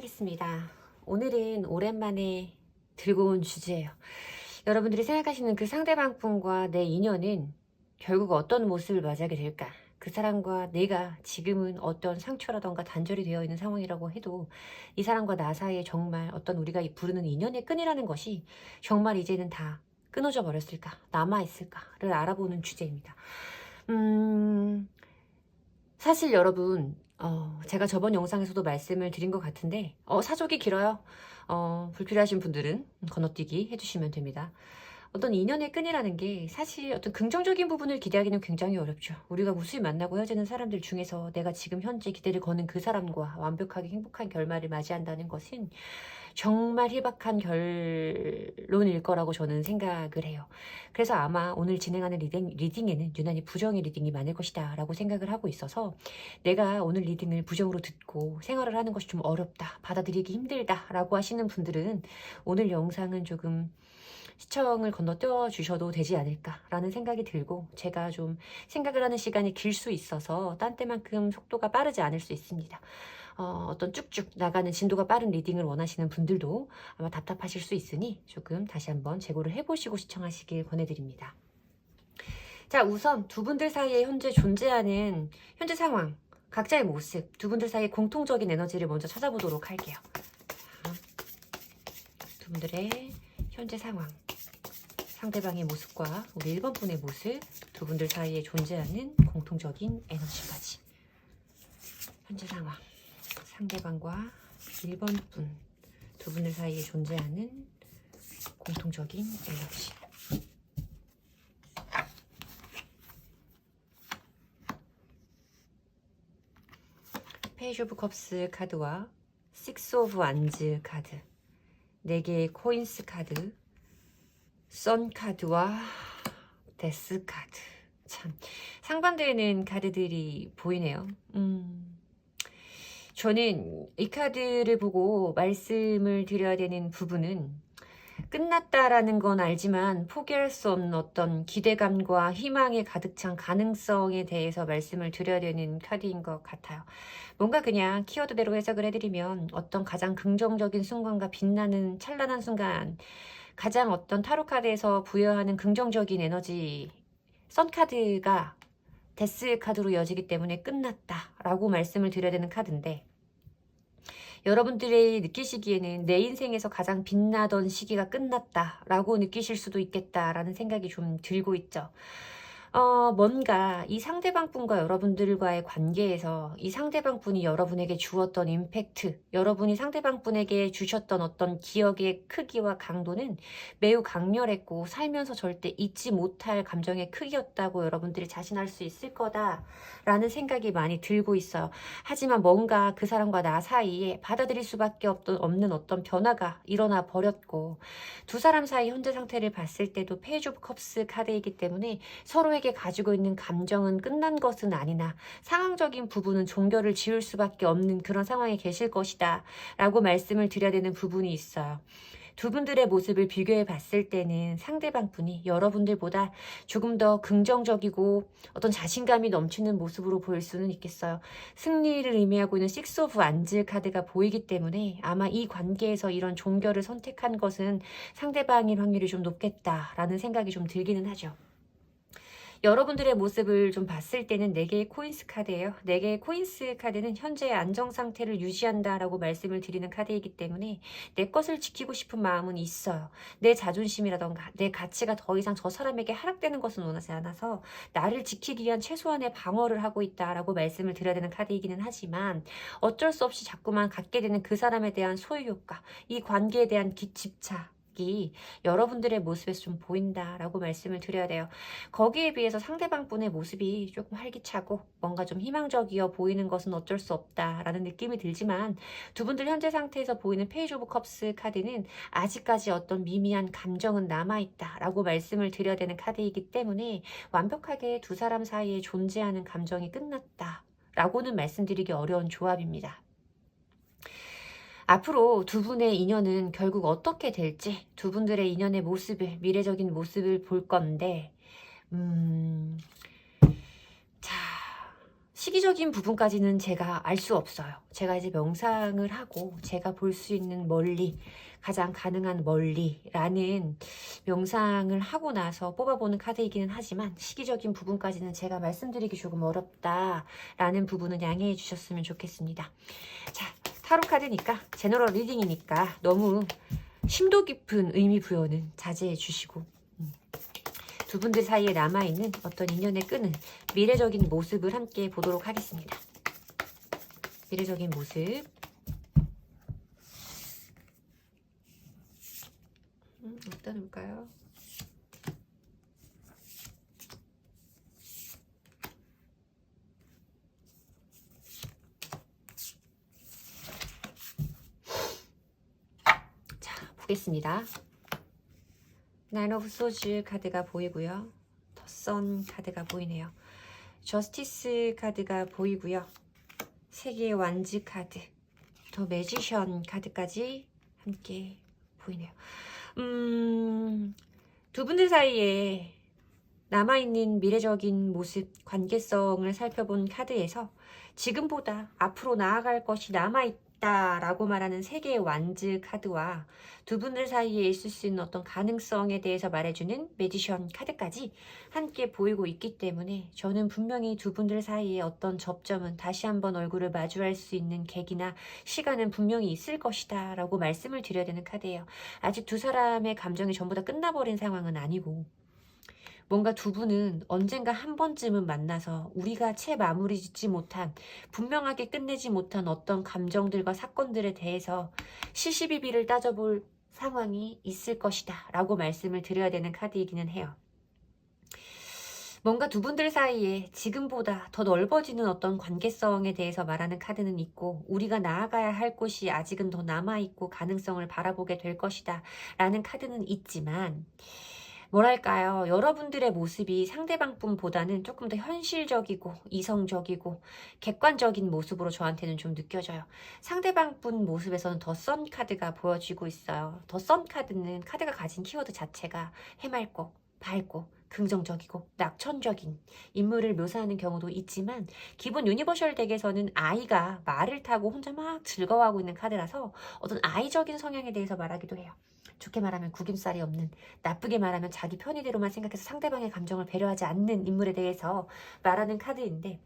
하겠습니다. 오늘은 오랜만에 들고 온 주제예요. 여러분들이 생각하시는 그 상대방 분과 내 인연은 결국 어떤 모습을 맞이하게 될까? 그 사람과 내가 지금은 어떤 상처라던가 단절이 되어 있는 상황이라고 해도 이 사람과 나 사이에 정말 어떤 우리가 부르는 인연의 끈이라는 것이 정말 이제는 다 끊어져 버렸을까? 남아있을까를 알아보는 주제입니다. 사실 여러분, 제가 저번 영상에서도 말씀을 드린 것 같은데, 사족이 길어요. 불필요하신 분들은 건너뛰기 해주시면 됩니다. 어떤 인연의 끈이라는 게 사실 어떤 긍정적인 부분을 기대하기는 굉장히 어렵죠. 우리가 무수히 만나고 헤어지는 사람들 중에서 내가 지금 현재 기대를 거는 그 사람과 완벽하게 행복한 결말을 맞이한다는 것은 정말 희박한 결론일 거라고 저는 생각을 해요. 그래서 아마 오늘 진행하는 리딩에는 유난히 부정의 리딩이 많을 것이다 라고 생각을 하고 있어서 내가 오늘 리딩을 부정으로 듣고 생활을 하는 것이 좀 어렵다, 받아들이기 힘들다 라고 하시는 분들은 오늘 영상은 조금 시청을 건너뛰어 주셔도 되지 않을까라는 생각이 들고, 제가 좀 생각을 하는 시간이 길 수 있어서 딴 때만큼 속도가 빠르지 않을 수 있습니다. 어떤 쭉쭉 나가는 진도가 빠른 리딩을 원하시는 분들도 아마 답답하실 수 있으니 조금 다시 한번 재고를 해보시고 시청하시길 권해드립니다. 자, 우선 두 분들 사이에 현재 존재하는 현재 상황, 각자의 모습, 두 분들 사이의 공통적인 에너지를 먼저 찾아보도록 할게요. 자, 두 분들의 현재 상황, 상대방의 모습과 우리 1번 분의 모습, 두 분들 사이에 존재하는 공통적인 에너지까지. 현재 상황, 상대방과 1번 분, 두 분들 사이에 존재하는 공통적인 에너지. 페이지 오브 컵스 카드와 식스 오브 완즈 카드, 4개의 코인스 카드, 선 카드와 데스 카드. 참 상반되는 카드들이 보이네요. 저는 이 카드를 보고 말씀을 드려야 되는 부분은, 끝났다라는 건 알지만 포기할 수 없는 어떤 기대감과 희망에 가득 찬 가능성에 대해서 말씀을 드려야 되는 카드인 것 같아요. 뭔가 그냥 키워드대로 해석을 해드리면 어떤 가장 긍정적인 순간과 빛나는 찬란한 순간, 가장 어떤 타로 카드에서 부여하는 긍정적인 에너지, 선카드가 데스 카드로 이어지기 때문에 끝났다라고 말씀을 드려야 되는 카드인데, 여러분들이 느끼시기에는 내 인생에서 가장 빛나던 시기가 끝났다라고 느끼실 수도 있겠다라는 생각이 좀 들고 있죠. 뭔가 이 상대방 분과 여러분들과의 관계에서 이 상대방 분이 여러분에게 주었던 임팩트, 여러분이 상대방 분에게 주셨던 어떤 기억의 크기와 강도는 매우 강렬했고 살면서 절대 잊지 못할 감정의 크기였다고 여러분들이 자신할 수 있을 거다라는 생각이 많이 들고 있어요. 하지만 뭔가 그 사람과 나 사이에 받아들일 수밖에 없는 어떤 변화가 일어나 버렸고, 두 사람 사이 현재 상태를 봤을 때도 페이지 오브 컵스 카드이기 때문에 서로에게 가지고 있는 감정은 끝난 것은 아니나 상황적인 부분은 종결을 지을 수밖에 없는 그런 상황에 계실 것이다 라고 말씀을 드려야 되는 부분이 있어요. 두 분들의 모습을 비교해 봤을 때는 상대방 분이 여러분들보다 조금 더 긍정적이고 어떤 자신감이 넘치는 모습으로 보일 수는 있겠어요. 승리를 의미하고 있는 식스 오브 완즈 카드가 보이기 때문에 아마 이 관계에서 이런 종결을 선택한 것은 상대방일 확률이 좀 높겠다라는 생각이 좀 들기는 하죠. 여러분들의 모습을 좀 봤을 때는 4개의 코인스 카드예요. 4개의 코인스 카드는 현재의 안정 상태를 유지한다라고 말씀을 드리는 카드이기 때문에 내 것을 지키고 싶은 마음은 있어요. 내 자존심이라던가 내 가치가 더 이상 저 사람에게 하락되는 것은 원하지 않아서 나를 지키기 위한 최소한의 방어를 하고 있다라고 말씀을 드려야 되는 카드이기는 하지만, 어쩔 수 없이 자꾸만 갖게 되는 그 사람에 대한 소유욕과 이 관계에 대한 집착, 여러분들의 모습에서 좀 보인다라고 말씀을 드려야 돼요. 거기에 비해서 상대방 분의 모습이 조금 활기차고 뭔가 좀 희망적이어 보이는 것은 어쩔 수 없다라는 느낌이 들지만, 두 분들 현재 상태에서 보이는 페이지 오브 컵스 카드는 아직까지 어떤 미미한 감정은 남아있다라고 말씀을 드려야 되는 카드이기 때문에 완벽하게 두 사람 사이에 존재하는 감정이 끝났다라고는 말씀드리기 어려운 조합입니다. 앞으로 두 분의 인연은 결국 어떻게 될지, 두 분들의 인연의 모습을, 미래적인 모습을 볼 건데, 자, 시기적인 부분까지는 제가 알 수 없어요. 제가 이제 명상을 하고 제가 볼 수 있는 멀리, 가장 가능한 멀리라는 명상을 하고 나서 뽑아보는 카드이기는 하지만 시기적인 부분까지는 제가 말씀드리기 조금 어렵다라는 부분은 양해해 주셨으면 좋겠습니다. 자, 타로 카드니까 제너럴 리딩이니까 너무 심도 깊은 의미 부여는 자제해 주시고 두 분들 사이에 남아있는 어떤 인연의 끈을 미래적인 모습을 함께 보도록 하겠습니다. 미래적인 모습. 어디다 놓을까요? 자, 보겠습니다. 나인 오브 소즈 카드가 보이고요. 더 선 카드가 보이네요. 저스티스 카드가 보이고요. 세계의 완즈 카드, 더 매지션 카드까지 함께 보이네요. 두 분들 사이에 남아있는 미래적인 모습, 관계성을 살펴본 카드에서 지금보다 앞으로 나아갈 것이 남아있다라고 말하는 세계의 완즈 카드와 두 분들 사이에 있을 수 있는 어떤 가능성에 대해서 말해주는 매지션 카드까지 함께 보이고 있기 때문에 저는 분명히 두 분들 사이에 어떤 접점은 다시 한번 얼굴을 마주할 수 있는 계기나 시간은 분명히 있을 것이다 라고 말씀을 드려야 되는 카드예요. 아직 두 사람의 감정이 전부 다 끝나버린 상황은 아니고 뭔가 두 분은 언젠가 한 번쯤은 만나서 우리가 채 마무리 짓지 못한, 분명하게 끝내지 못한 어떤 감정들과 사건들에 대해서 시시비비를 따져볼 상황이 있을 것이다 라고 말씀을 드려야 되는 카드이기는 해요. 뭔가 두 분들 사이에 지금보다 더 넓어지는 어떤 관계성에 대해서 말하는 카드는 있고 우리가 나아가야 할 곳이 아직은 더 남아있고 가능성을 바라보게 될 것이다 라는 카드는 있지만 뭐랄까요, 여러분들의 모습이 상대방 분보다는 조금 더 현실적이고 이성적이고 객관적인 모습으로 저한테는 좀 느껴져요. 상대방 분 모습에서는 더 선 카드가 보여지고 있어요. 더 선 카드는 카드가 가진 키워드 자체가 해맑고 밝고 긍정적이고 낙천적인 인물을 묘사하는 경우도 있지만 기본 유니버셜 덱에서는 아이가 말을 타고 혼자 막 즐거워하고 있는 카드라서 어떤 아이적인 성향에 대해서 말하기도 해요. 좋게 말하면 구김살이 없는, 나쁘게 말하면 자기 편의대로만 생각해서 상대방의 감정을 배려하지 않는 인물에 대해서 말하는 카드인데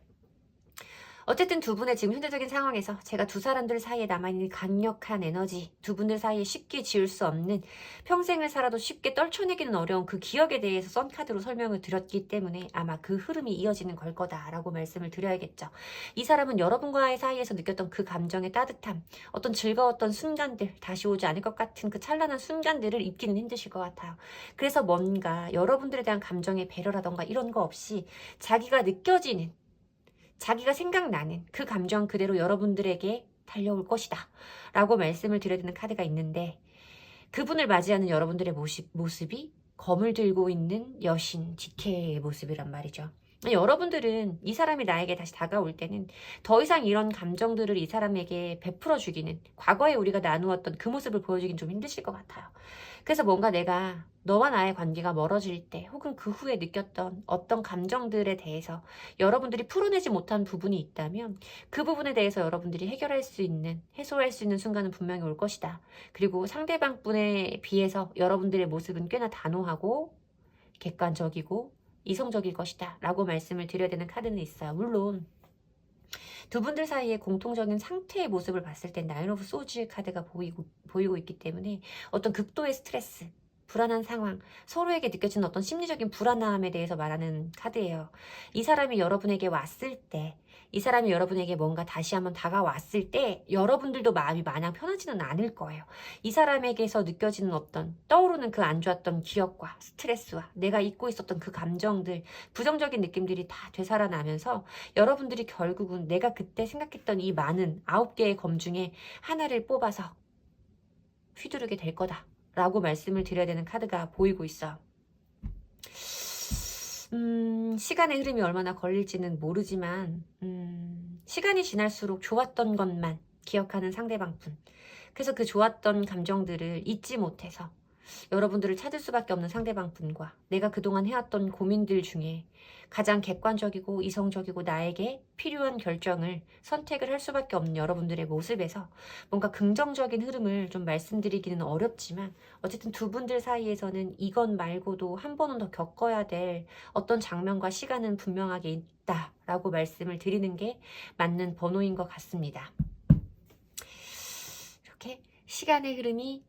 어쨌든 두 분의 지금 현재적인 상황에서 제가 두 사람들 사이에 남아있는 강력한 에너지, 두 분들 사이에 쉽게 지울 수 없는, 평생을 살아도 쉽게 떨쳐내기는 어려운 그 기억에 대해서 썬카드로 설명을 드렸기 때문에 아마 그 흐름이 이어지는 걸 거다라고 말씀을 드려야겠죠. 이 사람은 여러분과의 사이에서 느꼈던 그 감정의 따뜻함, 어떤 즐거웠던 순간들, 다시 오지 않을 것 같은 그 찬란한 순간들을 잊기는 힘드실 것 같아요. 그래서 뭔가 여러분들에 대한 감정의 배려라던가 이런 거 없이 자기가 느껴지는, 자기가 생각나는 그 감정 그대로 여러분들에게 달려올 것이다 라고 말씀을 드려야 되는 카드가 있는데 그분을 맞이하는 여러분들의 모습이 검을 들고 있는 여신 지케의 모습이란 말이죠. 여러분들은 이 사람이 나에게 다시 다가올 때는 더 이상 이런 감정들을 이 사람에게 베풀어 주기는, 과거에 우리가 나누었던 그 모습을 보여주긴 좀 힘드실 것 같아요. 그래서 뭔가 내가 너와 나의 관계가 멀어질 때 혹은 그 후에 느꼈던 어떤 감정들에 대해서 여러분들이 풀어내지 못한 부분이 있다면 그 부분에 대해서 여러분들이 해결할 수 있는, 해소할 수 있는 순간은 분명히 올 것이다. 그리고 상대방 분에 비해서 여러분들의 모습은 꽤나 단호하고 객관적이고 이성적일 것이다 라고 말씀을 드려야 되는 카드는 있어요. 물론 두 분들 사이의 공통적인 상태의 모습을 봤을 땐 나인 오브 소즈 카드가 보이고 있기 때문에 어떤 극도의 스트레스, 불안한 상황, 서로에게 느껴지는 어떤 심리적인 불안함에 대해서 말하는 카드예요. 이 사람이 여러분에게 왔을 때, 이 사람이 여러분에게 뭔가 다시 한번 다가왔을 때 여러분들도 마음이 마냥 편하지는 않을 거예요. 이 사람에게서 느껴지는 어떤 떠오르는 그 안 좋았던 기억과 스트레스와 내가 잊고 있었던 그 감정들, 부정적인 느낌들이 다 되살아나면서 여러분들이 결국은 내가 그때 생각했던 이 많은 9개의 검 중에 하나를 뽑아서 휘두르게 될 거다 라고 말씀을 드려야 되는 카드가 보이고 있어요. 시간의 흐름이 얼마나 걸릴지는 모르지만 시간이 지날수록 좋았던 것만 기억하는 상대방 분, 그래서 그 좋았던 감정들을 잊지 못해서 여러분들을 찾을 수밖에 없는 상대방 분과 내가 그동안 해왔던 고민들 중에 가장 객관적이고 이성적이고 나에게 필요한 결정을 선택을 할 수밖에 없는 여러분들의 모습에서 뭔가 긍정적인 흐름을 좀 말씀드리기는 어렵지만 어쨌든 두 분들 사이에서는 이건 말고도 한 번은 더 겪어야 될 어떤 장면과 시간은 분명하게 있다라고 말씀을 드리는 게 맞는 번호인 것 같습니다. 이렇게 시간의 흐름이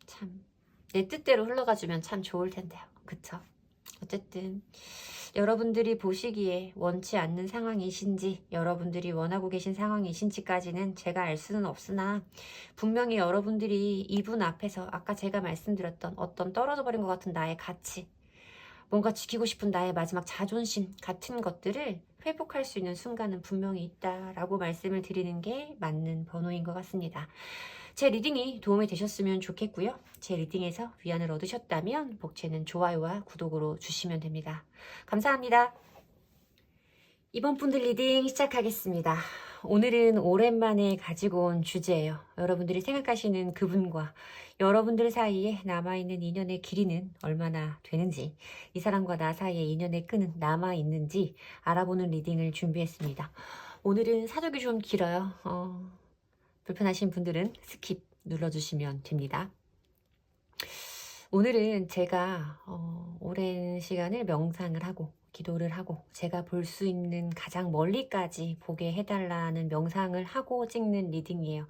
참 내 뜻대로 흘러가주면 참 좋을 텐데요. 그쵸? 어쨌든 여러분들이 보시기에 원치 않는 상황이신지 여러분들이 원하고 계신 상황이신지까지는 제가 알 수는 없으나 분명히 여러분들이 이분 앞에서 아까 제가 말씀드렸던 어떤 떨어져 버린 것 같은 나의 가치, 뭔가 지키고 싶은 나의 마지막 자존심 같은 것들을 회복할 수 있는 순간은 분명히 있다라고 말씀을 드리는 게 맞는 번호인 것 같습니다. 제 리딩이 도움이 되셨으면 좋겠고요. 제 리딩에서 위안을 얻으셨다면 복채는 좋아요와 구독으로 주시면 됩니다. 감사합니다. 이번 분들 리딩 시작하겠습니다. 오늘은 오랜만에 가지고 온 주제예요. 여러분들이 생각하시는 그분과 여러분들 사이에 남아있는 인연의 길이는 얼마나 되는지, 이 사람과 나 사이의 인연의 끈은 남아있는지 알아보는 리딩을 준비했습니다. 오늘은 사족이 좀 길어요. 불편하신 분들은 스킵 눌러주시면 됩니다. 오늘은 제가 오랜 시간을 명상을 하고 기도를 하고 제가 볼 수 있는 가장 멀리까지 보게 해달라는 명상을 하고 찍는 리딩이에요.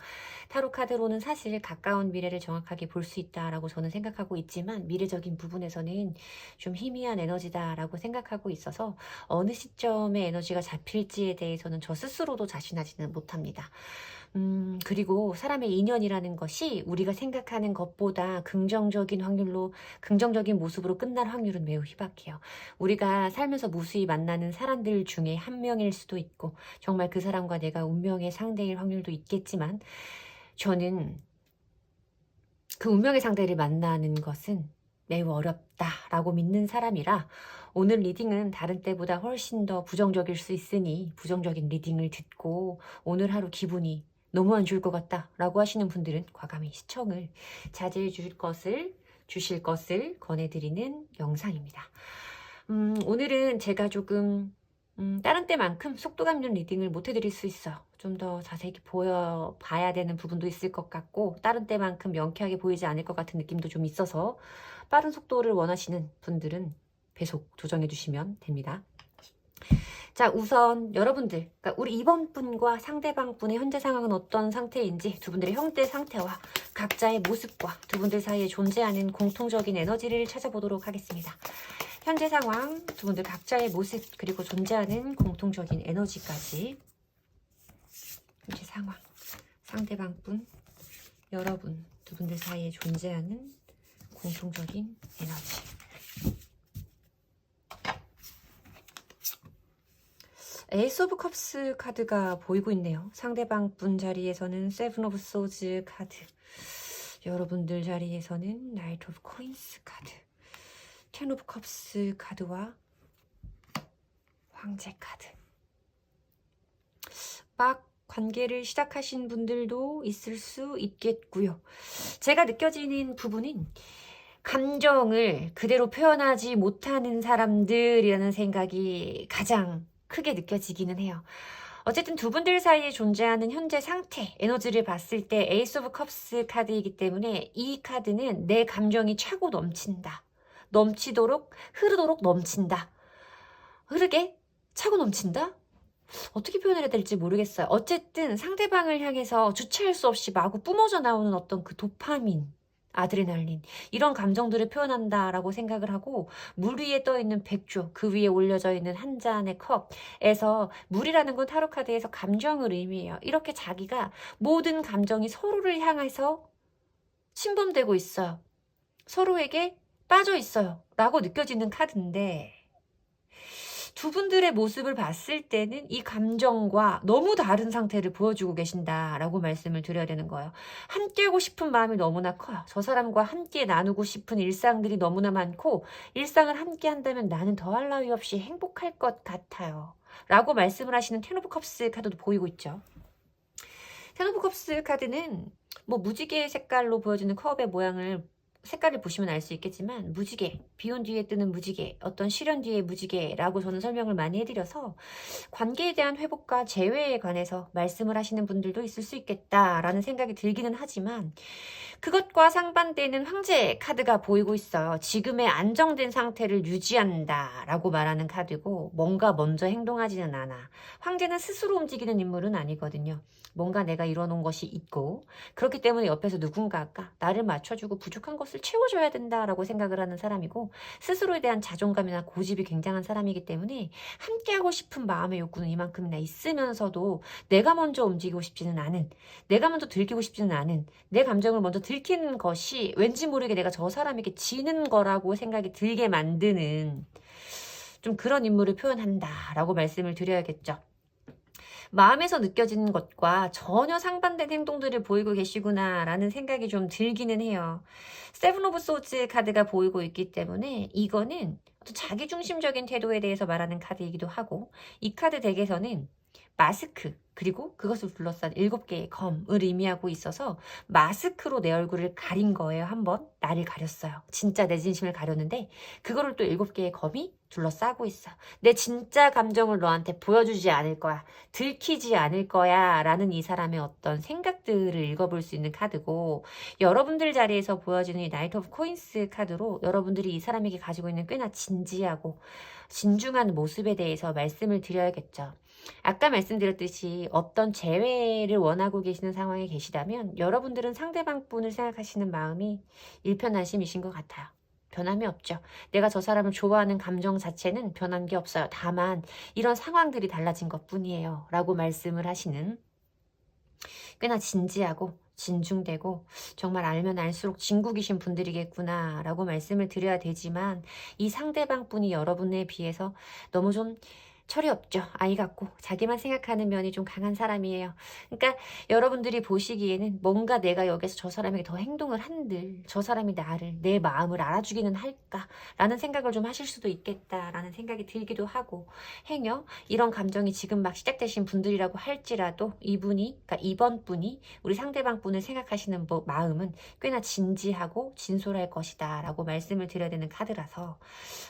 타로 카드로는 사실 가까운 미래를 정확하게 볼 수 있다라고 저는 생각하고 있지만 미래적인 부분에서는 좀 희미한 에너지다라고 생각하고 있어서 어느 시점에 에너지가 잡힐지에 대해서는 저 스스로도 자신하지는 못합니다. 그리고 사람의 인연이라는 것이 우리가 생각하는 것보다 긍정적인 확률로, 긍정적인 모습으로 끝날 확률은 매우 희박해요. 우리가 살면서 무수히 만나는 사람들 중에 한 명일 수도 있고, 정말 그 사람과 내가 운명의 상대일 확률도 있겠지만, 저는 그 운명의 상대를 만나는 것은 매우 어렵다라고 믿는 사람이라, 오늘 리딩은 다른 때보다 훨씬 더 부정적일 수 있으니 부정적인 리딩을 듣고 오늘 하루 기분이 너무 안 좋을 것 같다 라고 하시는 분들은 과감히 시청을 자제해 주실 것을 권해드리는 영상입니다. 오늘은 제가 조금 다른 때만큼 속도감 있는 리딩을 못 해드릴 수 있어요. 좀 더 자세히 보여봐야 되는 부분도 있을 것 같고 다른 때만큼 명쾌하게 보이지 않을 것 같은 느낌도 좀 있어서 빠른 속도를 원하시는 분들은 배속 조정해 주시면 됩니다. 자, 우선 여러분들, 그러니까 우리 이번 분과 상대방 분의 현재 상황은 어떤 상태인지 두 분들의 현재 상태와 각자의 모습과 두 분들 사이에 존재하는 공통적인 에너지를 찾아보도록 하겠습니다. 현재 상황, 두 분들 각자의 모습, 그리고 존재하는 공통적인 에너지까지. 현재 상황, 상대방 분, 여러분, 두 분들 사이에 존재하는 공통적인 에너지. 에이스 오브 컵스 카드가 보이고 있네요. 상대방 분 자리에서는 세븐 오브 소즈 카드, 여러분들 자리에서는 나이트 오브 코인스 카드, 텐 오브 컵스 카드와 황제 카드. 막 관계를 시작하신 분들도 있을 수 있겠고요. 제가 느껴지는 부분은 감정을 그대로 표현하지 못하는 사람들이라는 생각이 가장 크게 느껴지기는 해요. 어쨌든 두 분들 사이에 존재하는 현재 상태, 에너지를 봤을 때 에이스 오브 컵스 카드이기 때문에 이 카드는 내 감정이 차고 넘친다. 넘치도록, 흐르도록 넘친다. 흐르게 차고 넘친다? 어떻게 표현해야 될지 모르겠어요. 어쨌든 상대방을 향해서 주체할 수 없이 마구 뿜어져 나오는 어떤 그 도파민, 아드레날린, 이런 감정들을 표현한다라고 생각을 하고, 물 위에 떠있는 백조, 그 위에 올려져 있는 한 잔의 컵에서, 물이라는 건 타로 카드에서 감정을 의미해요. 이렇게 자기가 모든 감정이 서로를 향해서 침범되고 있어요. 서로에게 빠져 있어요 라고 느껴지는 카드인데, 두 분들의 모습을 봤을 때는 이 감정과 너무 다른 상태를 보여주고 계신다라고 말씀을 드려야 되는 거예요. 함께하고 싶은 마음이 너무나 커요. 저 사람과 함께 나누고 싶은 일상들이 너무나 많고 일상을 함께 한다면 나는 더할 나위 없이 행복할 것 같아요. 라고 말씀을 하시는 텐 오브 컵스 카드도 보이고 있죠. 텐 오브 컵스 카드는 뭐 무지개 색깔로 보여지는 컵의 모양을 색깔을 보시면 알 수 있겠지만 무지개, 비온 뒤에 뜨는 무지개, 어떤 시련 뒤에 무지개라고 저는 설명을 많이 해드려서 관계에 대한 회복과 재회에 관해서 말씀을 하시는 분들도 있을 수 있겠다라는 생각이 들기는 하지만 그것과 상반되는 황제 카드가 보이고 있어요. 지금의 안정된 상태를 유지한다라고 말하는 카드고 뭔가 먼저 행동하지는 않아. 황제는 스스로 움직이는 인물은 아니거든요. 뭔가 내가 이뤄놓은 것이 있고 그렇기 때문에 옆에서 누군가가 나를 맞춰주고 부족한 것을 채워줘야 된다라고 생각을 하는 사람이고 스스로에 대한 자존감이나 고집이 굉장한 사람이기 때문에 함께하고 싶은 마음의 욕구는 이만큼이나 있으면서도 내가 먼저 움직이고 싶지는 않은, 내가 먼저 들키고 싶지는 않은, 내 감정을 먼저 들키는 것이 왠지 모르게 내가 저 사람에게 지는 거라고 생각이 들게 만드는 좀 그런 인물을 표현한다라고 말씀을 드려야겠죠. 마음에서 느껴지는 것과 전혀 상반된 행동들을 보이고 계시구나라는 생각이 좀 들기는 해요. 세븐 오브 소즈 카드가 보이고 있기 때문에 이거는 자기중심적인 태도에 대해서 말하는 카드이기도 하고 이 카드 덱에서는 마스크 그리고 그것을 둘러싼 7개의 검을 의미하고 있어서 마스크로 내 얼굴을 가린 거예요. 한번 나를 가렸어요. 진짜 내 진심을 가렸는데 그거를 또 7개의 검이 둘러싸고 있어. 내 진짜 감정을 너한테 보여주지 않을 거야. 들키지 않을 거야 라는 이 사람의 어떤 생각들을 읽어볼 수 있는 카드고 여러분들 자리에서 보여지는 이 나이트 오브 코인스 카드로 여러분들이 이 사람에게 가지고 있는 꽤나 진지하고 진중한 모습에 대해서 말씀을 드려야겠죠. 아까 말씀드렸듯이 어떤 재회를 원하고 계시는 상황에 계시다면 여러분들은 상대방 분을 생각하시는 마음이 일편단심이신 것 같아요. 변함이 없죠. 내가 저 사람을 좋아하는 감정 자체는 변한 게 없어요. 다만 이런 상황들이 달라진 것뿐이에요. 라고 말씀을 하시는 꽤나 진지하고 진중되고 정말 알면 알수록 진국이신 분들이겠구나 라고 말씀을 드려야 되지만 이 상대방 분이 여러분에 비해서 너무 좀 철이 없죠. 아이 같고 자기만 생각하는 면이 좀 강한 사람이에요. 그러니까 여러분들이 보시기에는 뭔가 내가 여기서 저 사람에게 더 행동을 한들 저 사람이 나를 내 마음을 알아주기는 할까라는 생각을 좀 하실 수도 있겠다라는 생각이 들기도 하고 행여 이런 감정이 지금 막 시작되신 분들이라고 할지라도 이분이 그러니까 이번 분이 우리 상대방 분을 생각하시는 마음은 꽤나 진지하고 진솔할 것이다 라고 말씀을 드려야 되는 카드라서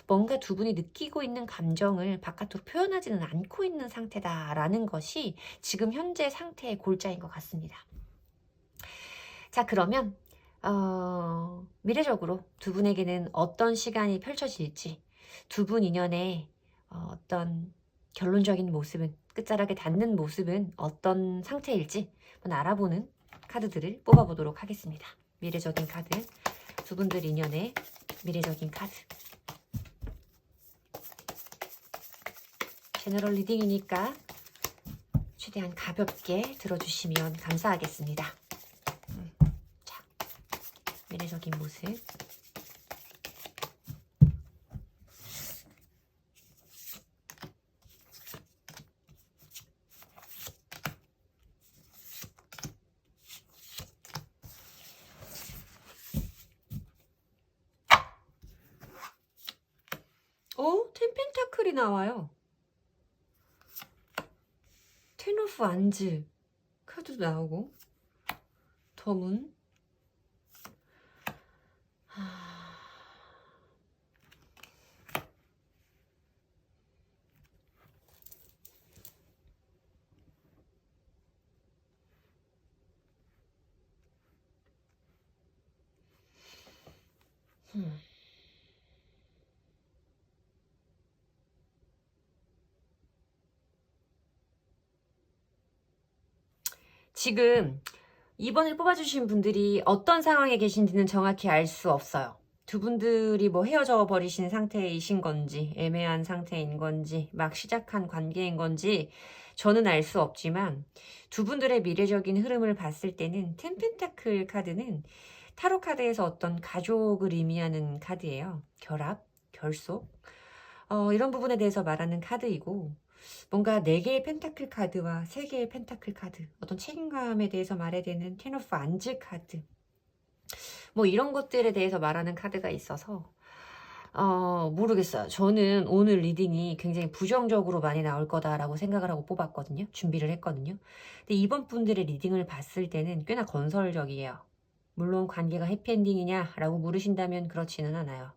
뭔가 두 분이 느끼고 있는 감정을 바깥으로 표현하지는 않고 있는 상태다라는 것이 지금 현재 상태의 골자인 것 같습니다. 자, 그러면 미래적으로 두 분에게는 어떤 시간이 펼쳐질지 두 분 인연의 어떤 결론적인 모습은 끝자락에 닿는 모습은 어떤 상태일지 한번 알아보는 카드들을 뽑아보도록 하겠습니다. 미래적인 카드, 두 분들 인연의 미래적인 카드. 제너럴 리딩이니까 최대한 가볍게 들어주시면 감사하겠습니다. 자, 미래적인 모습. 텐 펜타클이 나와요. 텐 오브 안즈 카드도 나오고 덤은 지금 2번을 뽑아주신 분들이 어떤 상황에 계신지는 정확히 알 수 없어요. 두 분들이 뭐 헤어져 버리신 상태이신 건지 애매한 상태인 건지 막 시작한 관계인 건지 저는 알 수 없지만 두 분들의 미래적인 흐름을 봤을 때는 텐 펜타클 카드는 타로 카드에서 어떤 가족을 의미하는 카드예요. 결합, 결속 이런 부분에 대해서 말하는 카드이고 뭔가 4개의 펜타클 카드와 3개의 펜타클 카드 어떤 책임감에 대해서 말해야 되는 텐 오브 안즈 카드 뭐 이런 것들에 대해서 말하는 카드가 있어서 모르겠어요. 저는 오늘 리딩이 굉장히 부정적으로 많이 나올 거다라고 생각을 하고 뽑았거든요. 준비를 했거든요. 근데 이번 분들의 리딩을 봤을 때는 꽤나 건설적이에요. 물론 관계가 해피엔딩이냐라고 물으신다면 그렇지는 않아요.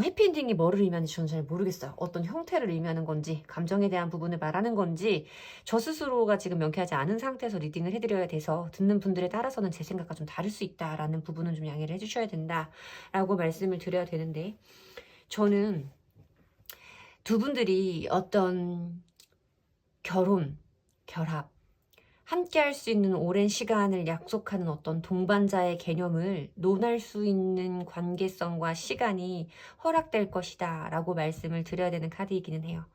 해피엔딩이 뭐를 의미하는지 저는 잘 모르겠어요. 어떤 형태를 의미하는 건지, 감정에 대한 부분을 말하는 건지, 저 스스로가 지금 명쾌하지 않은 상태에서 리딩을 해드려야 돼서 듣는 분들에 따라서는 제 생각과 좀 다를 수 있다라는 부분은 좀 양해를 해주셔야 된다라고 말씀을 드려야 되는데, 저는 두 분들이 어떤 결혼, 결합, 함께 할 수 있는 오랜 시간을 약속하는 어떤 동반자의 개념을 논할 수 있는 관계성과 시간이 허락될 것이다 라고 말씀을 드려야 되는 카드이기는 해요.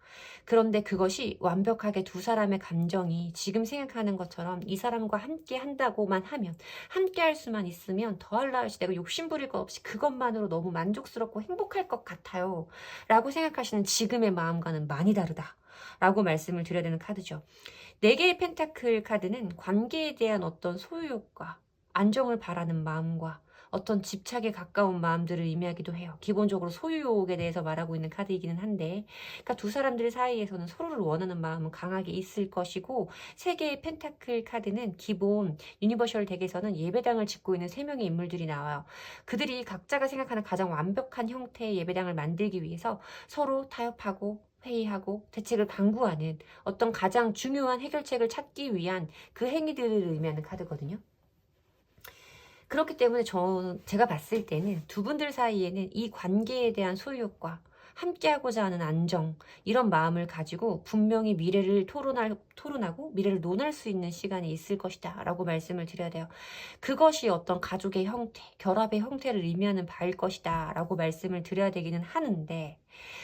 그런데 그것이 완벽하게 두 사람의 감정이 지금 생각하는 것처럼 이 사람과 함께 한다고만 하면, 함께 할 수만 있으면 더할 나위 내가 욕심부릴 것 없이 그것만으로 너무 만족스럽고 행복할 것 같아요 라고 생각하시는 지금의 마음과는 많이 다르다 라고 말씀을 드려야 되는 카드죠. 4개의 펜타클 카드는 관계에 대한 어떤 소유욕과 안정을 바라는 마음과 어떤 집착에 가까운 마음들을 의미하기도 해요. 기본적으로 소유욕에 대해서 말하고 있는 카드이기는 한데, 그러니까 두 사람들 사이에서는 서로를 원하는 마음은 강하게 있을 것이고, 3개의 펜타클 카드는 기본 유니버셜 덱에서는 예배당을 짓고 있는 3명의 인물들이 나와요. 그들이 각자가 생각하는 가장 완벽한 형태의 예배당을 만들기 위해서 서로 타협하고 회의하고 대책을 강구하는 어떤 가장 중요한 해결책을 찾기 위한 그 행위들을 의미하는 카드거든요. 그렇기 때문에 제가 봤을 때는 두 분들 사이에는 이 관계에 대한 소유욕과 함께하고자 하는 안정, 이런 마음을 가지고 분명히 미래를 토론하고 미래를 논할 수 있는 시간이 있을 것이다 라고 말씀을 드려야 돼요. 그것이 어떤 가족의 형태, 결합의 형태를 의미하는 바일 것이다 라고 말씀을 드려야 되기는 하는데,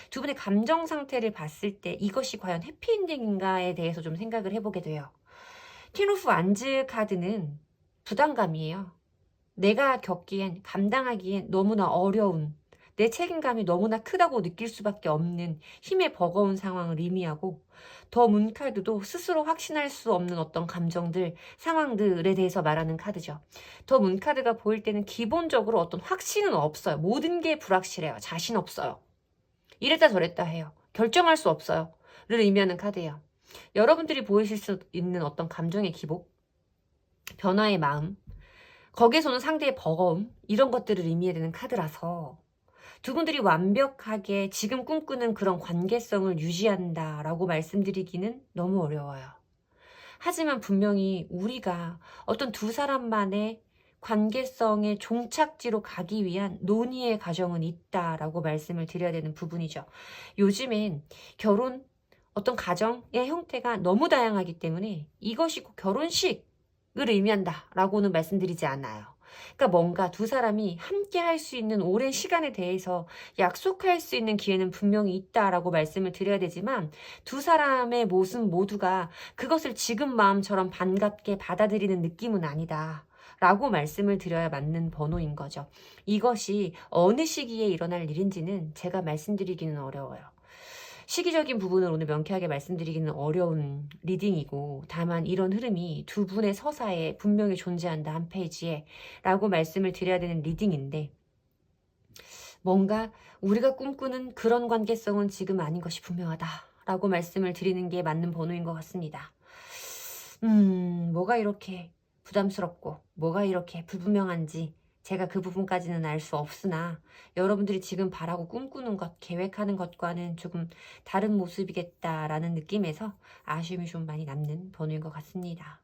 두 분의 감정 상태를 봤을 때 이것이 과연 해피엔딩인가에 대해서 좀 생각을 해보게 돼요. 퀸 오브 완즈 카드는 부담감이에요. 내가 겪기엔, 감당하기엔 너무나 어려운, 내 책임감이 너무나 크다고 느낄 수밖에 없는 힘의 버거운 상황을 의미하고, 더 문 카드도 스스로 확신할 수 없는 어떤 감정들, 상황들에 대해서 말하는 카드죠. 더 문 카드가 보일 때는 기본적으로 어떤 확신은 없어요. 모든 게 불확실해요. 자신 없어요. 이랬다 저랬다 해요. 결정할 수 없어요. 를 의미하는 카드예요. 여러분들이 보이실 수 있는 어떤 감정의 기복, 변화의 마음, 거기에서는 상대의 버거움, 이런 것들을 의미하는 카드라서 두 분들이 완벽하게 지금 꿈꾸는 그런 관계성을 유지한다라고 말씀드리기는 너무 어려워요. 하지만 분명히 우리가 어떤 두 사람만의 관계성의 종착지로 가기 위한 논의의 과정은 있다라고 말씀을 드려야 되는 부분이죠. 요즘엔 결혼, 어떤 가정의 형태가 너무 다양하기 때문에 이것이 꼭 결혼식을 의미한다라고는 말씀드리지 않아요. 그러니까 뭔가 두 사람이 함께 할 수 있는 오랜 시간에 대해서 약속할 수 있는 기회는 분명히 있다라고 말씀을 드려야 되지만, 두 사람의 모습 모두가 그것을 지금 마음처럼 반갑게 받아들이는 느낌은 아니다 라고 말씀을 드려야 맞는 번호인 거죠. 이것이 어느 시기에 일어날 일인지는 제가 말씀드리기는 어려워요. 시기적인 부분을 오늘 명쾌하게 말씀드리기는 어려운 리딩이고, 다만 이런 흐름이 두 분의 서사에 분명히 존재한다, 한 페이지에 라고 말씀을 드려야 되는 리딩인데, 뭔가 우리가 꿈꾸는 그런 관계성은 지금 아닌 것이 분명하다 라고 말씀을 드리는 게 맞는 번호인 것 같습니다. 뭐가 이렇게 부담스럽고 뭐가 이렇게 불분명한지 제가 그 부분까지는 알 수 없으나, 여러분들이 지금 바라고 꿈꾸는 것, 계획하는 것과는 조금 다른 모습이겠다라는 느낌에서 아쉬움이 좀 많이 남는 번호인 것 같습니다.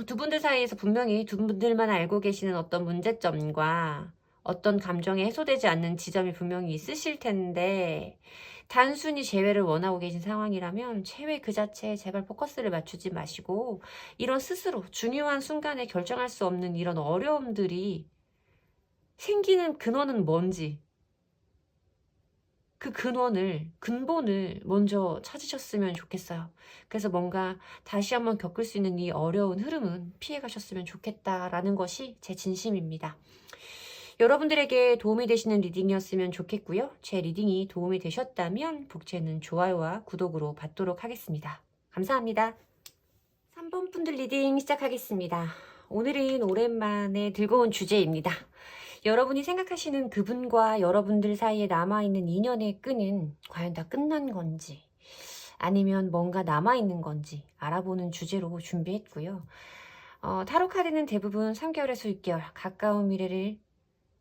두 분들 사이에서 분명히 두 분들만 알고 계시는 어떤 문제점과 어떤 감정이 해소되지 않는 지점이 분명히 있으실 텐데, 단순히 재회를 원하고 계신 상황이라면 재회 그 자체에 제발 포커스를 맞추지 마시고, 이런 스스로 중요한 순간에 결정할 수 없는 이런 어려움들이 생기는 근원은 뭔지, 그 근본을 먼저 찾으셨으면 좋겠어요. 그래서 뭔가 다시 한번 겪을 수 있는 이 어려운 흐름은 피해 가셨으면 좋겠다라는 것이 제 진심입니다. 여러분들에게 도움이 되시는 리딩이었으면 좋겠고요. 제 리딩이 도움이 되셨다면 복제는 좋아요와 구독으로 받도록 하겠습니다. 감사합니다. 3번 분들 리딩 시작하겠습니다. 오늘은 오랜만에 들고 온 주제입니다. 여러분이 생각하시는 그분과 여러분들 사이에 남아있는 인연의 끈은 과연 다 끝난 건지 아니면 뭔가 남아있는 건지 알아보는 주제로 준비했고요. 타로 카드는 대부분 3개월에서 6개월 가까운 미래를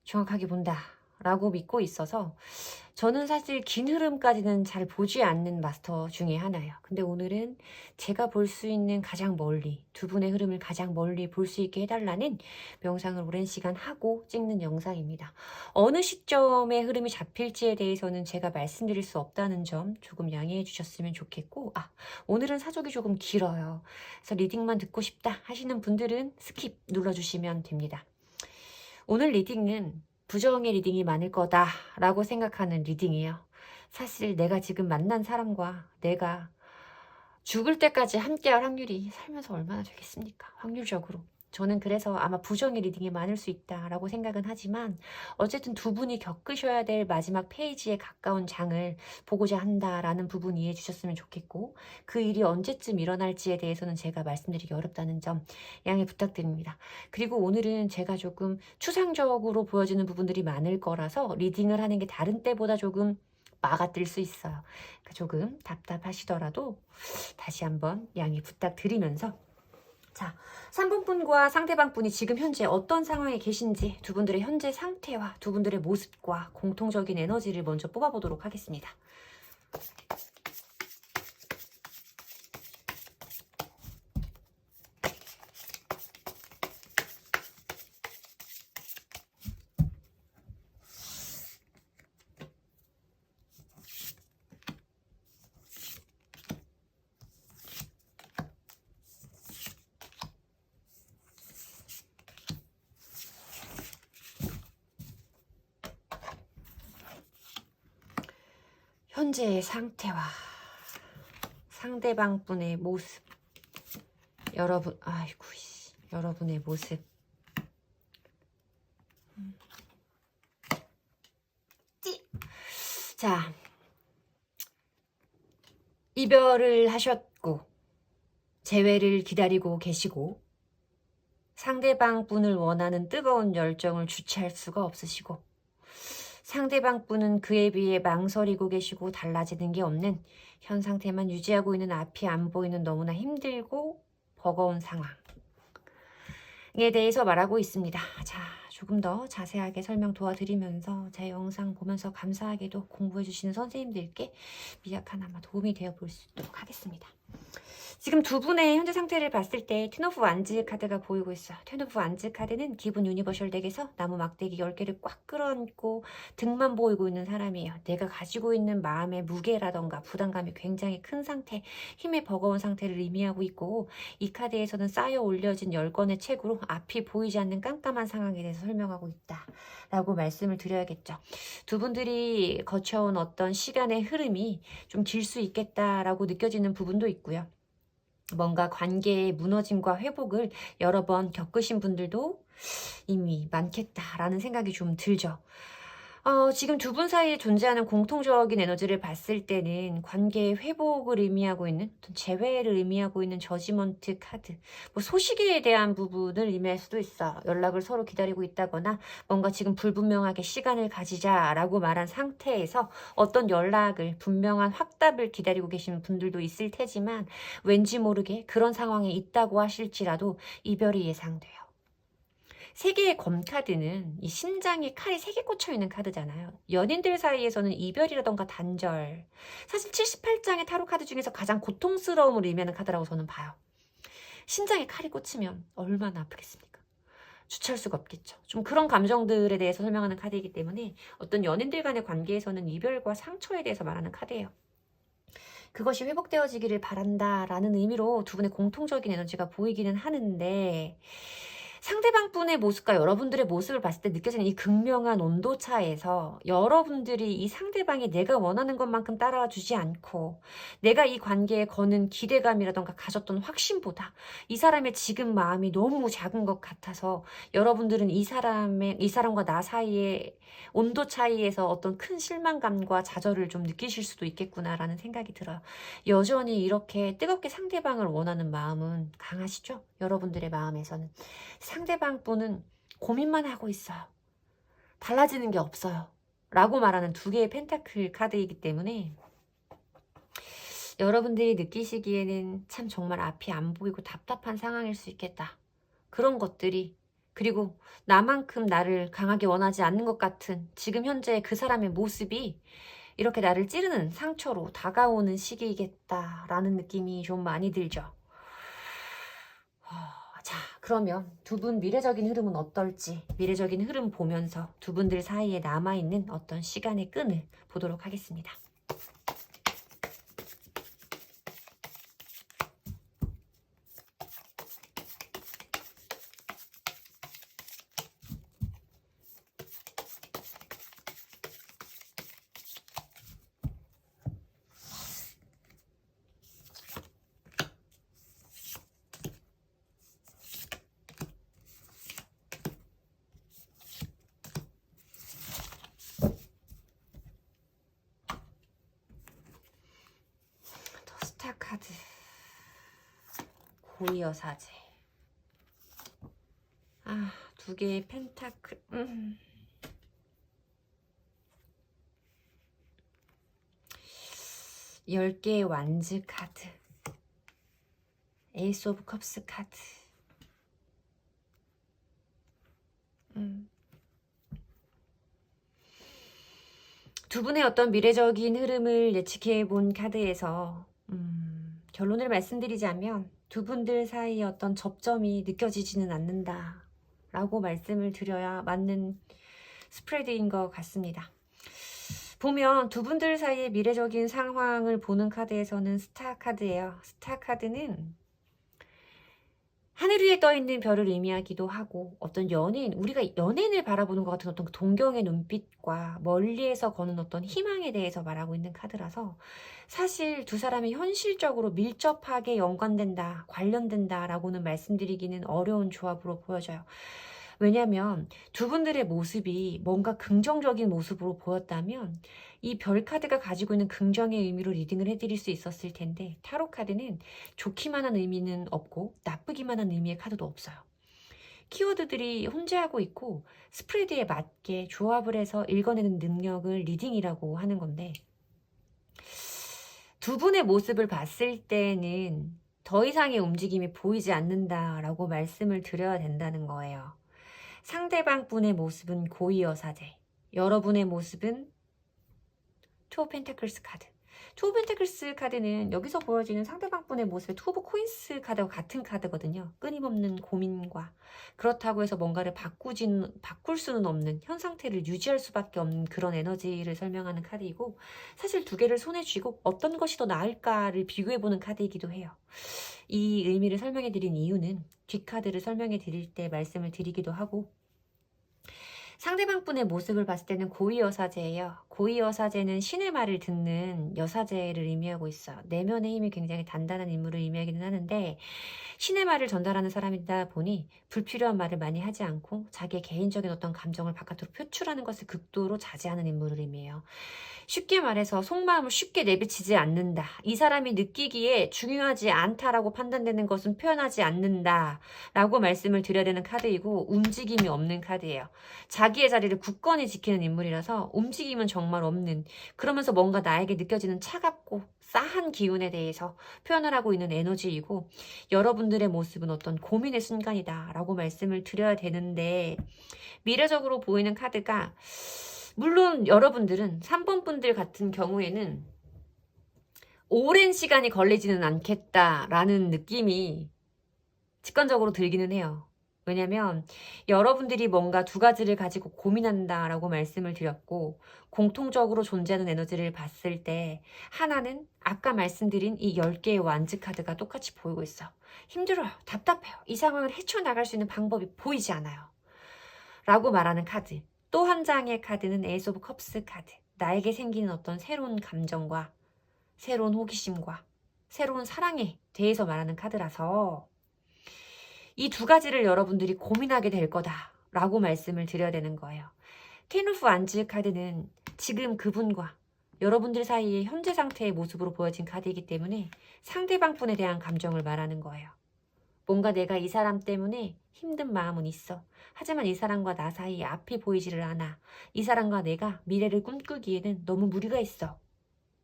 정확하게 본다 라고 믿고 있어서 저는 사실 긴 흐름까지는 잘 보지 않는 마스터 중에 하나예요. 근데 오늘은 제가 볼 수 있는 가장 멀리, 두 분의 흐름을 가장 멀리 볼 수 있게 해달라는 명상을 오랜 시간 하고 찍는 영상입니다. 어느 시점에 흐름이 잡힐지에 대해서는 제가 말씀드릴 수 없다는 점 조금 양해해 주셨으면 좋겠고, 오늘은 사족이 조금 길어요. 그래서 리딩만 듣고 싶다 하시는 분들은 스킵 눌러주시면 됩니다. 오늘 리딩은 부정의 리딩이 많을 거다라고 생각하는 리딩이에요. 사실 내가 지금 만난 사람과 내가 죽을 때까지 함께할 확률이 살면서 얼마나 되겠습니까? 확률적으로. 저는 그래서 아마 부정의 리딩이 많을 수 있다라고 생각은 하지만 어쨌든 두 분이 겪으셔야 될 마지막 페이지에 가까운 장을 보고자 한다라는 부분 이해해 주셨으면 좋겠고, 그 일이 언제쯤 일어날지에 대해서는 제가 말씀드리기 어렵다는 점 양해 부탁드립니다. 그리고 오늘은 제가 조금 추상적으로 보여지는 부분들이 많을 거라서 리딩을 하는 게 다른 때보다 조금 막아뜰 수 있어요. 그러니까 조금 답답하시더라도 다시 한번 양해 부탁드리면서, 자, 3번 분과 상대방 분이 지금 현재 어떤 상황에 계신지 두 분들의 현재 상태와 두 분들의 모습과 공통적인 에너지를 먼저 뽑아보도록 하겠습니다. 현재의 상태와 상대방 분의 모습, 여러분의 모습. 자, 이별을 하셨고 재회를 기다리고 계시고 상대방 분을 원하는 뜨거운 열정을 주체할 수가 없으시고 상대방 분은 그에 비해 망설이고 계시고 달라지는 게 없는 현 상태만 유지하고 있는 앞이 안 보이는 너무나 힘들고 버거운 상황에 대해서 말하고 있습니다. 자, 조금 더 자세하게 설명 도와드리면서 제 영상 보면서 감사하게도 공부해주시는 선생님들께 미약하나마 도움이 되어 볼 수 있도록 하겠습니다. 지금 두 분의 현재 상태를 봤을 때 텐 오브 완즈 카드가 보이고 있어요. 텐 오브 완즈 카드는 기본 유니버셜 덱에서 나무 막대기 10개를 꽉 끌어안고 등만 보이고 있는 사람이에요. 내가 가지고 있는 마음의 무게라던가 부담감이 굉장히 큰 상태, 힘의 버거운 상태를 의미하고 있고, 이 카드에서는 쌓여 올려진 10권의 책으로 앞이 보이지 않는 깜깜한 상황에 대해서 설명하고 있다 라고 말씀을 드려야겠죠. 두 분들이 거쳐온 어떤 시간의 흐름이 좀 길 수 있겠다라고 느껴지는 부분도 있고요. 뭔가 관계의 무너짐과 회복을 여러 번 겪으신 분들도 이미 많겠다라는 생각이 좀 들죠. 지금 두 분 사이에 존재하는 공통적인 에너지를 봤을 때는 관계의 회복을 의미하고 있는, 어떤 재회를 의미하고 있는 저지먼트 카드, 뭐 소식에 대한 부분을 의미할 수도 있어. 연락을 서로 기다리고 있다거나 뭔가 지금 불분명하게 시간을 가지자라고 말한 상태에서 어떤 연락을, 분명한 확답을 기다리고 계시는 분들도 있을 테지만 왠지 모르게 그런 상황에 있다고 하실지라도 이별이 예상돼요. 3개의 검카드는 이 심장에 칼이 3개 꽂혀있는 카드잖아요. 연인들 사이에서는 이별이라던가 단절, 사실 78장의 타로 카드 중에서 가장 고통스러움을 의미하는 카드라고 저는 봐요. 심장에 칼이 꽂히면 얼마나 아프겠습니까? 주체할 수가 없겠죠. 좀 그런 감정들에 대해서 설명하는 카드이기 때문에 어떤 연인들 간의 관계에서는 이별과 상처에 대해서 말하는 카드예요. 그것이 회복되어지기를 바란다라는 의미로 두 분의 공통적인 에너지가 보이기는 하는데, 상대방 분의 모습과 여러분들의 모습을 봤을 때 느껴지는 이 극명한 온도차에서 여러분들이 이 상대방이 내가 원하는 것만큼 따라와 주지 않고 내가 이 관계에 거는 기대감이라던가 가졌던 확신보다 이 사람의 지금 마음이 너무 작은 것 같아서 여러분들은 이 사람과 나 사이의 온도 차이에서 어떤 큰 실망감과 좌절을 좀 느끼실 수도 있겠구나라는 생각이 들어요. 여전히 이렇게 뜨겁게 상대방을 원하는 마음은 강하시죠? 여러분들의 마음에서는. 상대방 분은 고민만 하고 있어요. 달라지는 게 없어요. 라고 말하는 두 개의 펜타클 카드이기 때문에 여러분들이 느끼시기에는 참 정말 앞이 안 보이고 답답한 상황일 수 있겠다. 그런 것들이, 그리고 나만큼 나를 강하게 원하지 않는 것 같은 지금 현재 그 사람의 모습이 이렇게 나를 찌르는 상처로 다가오는 시기이겠다라는 느낌이 좀 많이 들죠. 자, 그러면 두 분 미래적인 흐름은 어떨지, 미래적인 흐름 보면서 두 분들 사이에 남아있는 어떤 시간의 끈을 보도록 하겠습니다. 스타 카드, 고이여사제. 두 개의 펜타클. 10개의 완즈 카드. 에이스 오브 컵스 카드. 두 분의 어떤 미래적인 흐름을 예측해 본 카드에서 결론을 말씀드리자면 두 분들 사이의 어떤 접점이 느껴지지는 않는다 라고 말씀을 드려야 맞는 스프레드인 것 같습니다. 보면 두 분들 사이의 미래적인 상황을 보는 카드에서는 스타 카드예요. 스타 카드는 하늘 위에 떠있는 별을 의미하기도 하고, 어떤 연예인, 우리가 연예인을 바라보는 것 같은 어떤 동경의 눈빛과 멀리에서 거는 어떤 희망에 대해서 말하고 있는 카드라서 사실 두 사람이 현실적으로 밀접하게 연관된다, 관련된다 라고는 말씀드리기는 어려운 조합으로 보여져요. 왜냐하면 두 분들의 모습이 뭔가 긍정적인 모습으로 보였다면 이 별 카드가 가지고 있는 긍정의 의미로 리딩을 해드릴 수 있었을 텐데, 타로 카드는 좋기만 한 의미는 없고 나쁘기만 한 의미의 카드도 없어요. 키워드들이 혼재하고 있고 스프레드에 맞게 조합을 해서 읽어내는 능력을 리딩이라고 하는 건데, 두 분의 모습을 봤을 때는 더 이상의 움직임이 보이지 않는다라고 말씀을 드려야 된다는 거예요. 상대방 분의 모습은 고이여사제, 여러분의 모습은 투 오브 펜타클스 카드. 투 오브 펜타클스 카드는 여기서 보여지는 상대방 분의 모습의 투 오브 코인스 카드와 같은 카드거든요. 끊임없는 고민과, 그렇다고 해서 뭔가를 바꿀 수는 없는, 현 상태를 유지할 수밖에 없는 그런 에너지를 설명하는 카드이고, 사실 두 개를 손에 쥐고 어떤 것이 더 나을까를 비교해보는 카드이기도 해요. 이 의미를 설명해 드린 이유는 뒷카드를 설명해 드릴 때 말씀을 드리기도 하고, 상대방 분의 모습을 봤을 때는 고위여사제예요. 고위여사제는 신의 말을 듣는 여사제를 의미하고 있어요. 내면의 힘이 굉장히 단단한 인물을 의미하기는 하는데, 신의 말을 전달하는 사람이다 보니 불필요한 말을 많이 하지 않고 자기의 개인적인 어떤 감정을 바깥으로 표출하는 것을 극도로 자제하는 인물을 의미해요. 쉽게 말해서 속마음을 쉽게 내비치지 않는다. 이 사람이 느끼기에 중요하지 않다라고 판단되는 것은 표현하지 않는다 라고 말씀을 드려야 되는 카드이고, 움직임이 없는 카드예요. 자기의 자리를 굳건히 지키는 인물이라서 움직임은 정말 없는, 그러면서 뭔가 나에게 느껴지는 차갑고 싸한 기운에 대해서 표현을 하고 있는 에너지이고, 여러분들의 모습은 어떤 고민의 순간이다 라고 말씀을 드려야 되는데, 미래적으로 보이는 카드가, 물론 여러분들은 3번 분들 같은 경우에는 오랜 시간이 걸리지는 않겠다라는 느낌이 직관적으로 들기는 해요. 왜냐면 여러분들이 뭔가 두 가지를 가지고 고민한다라고 말씀을 드렸고, 공통적으로 존재하는 에너지를 봤을 때 하나는 아까 말씀드린 이 10개의 완즈 카드가 똑같이 보이고 있어. 힘들어요. 답답해요. 이 상황을 헤쳐나갈 수 있는 방법이 보이지 않아요. 라고 말하는 카드. 또 한 장의 카드는 에이스 오브 컵스 카드. 나에게 생기는 어떤 새로운 감정과 새로운 호기심과 새로운 사랑에 대해서 말하는 카드라서 이 두 가지를 여러분들이 고민하게 될 거다라고 말씀을 드려야 되는 거예요. 텐 오브 완즈 카드는 지금 그분과 여러분들 사이의 현재 상태의 모습으로 보여진 카드이기 때문에 상대방 분에 대한 감정을 말하는 거예요. 뭔가 내가 이 사람 때문에 힘든 마음은 있어. 하지만 이 사람과 나 사이에 앞이 보이지를 않아. 이 사람과 내가 미래를 꿈꾸기에는 너무 무리가 있어.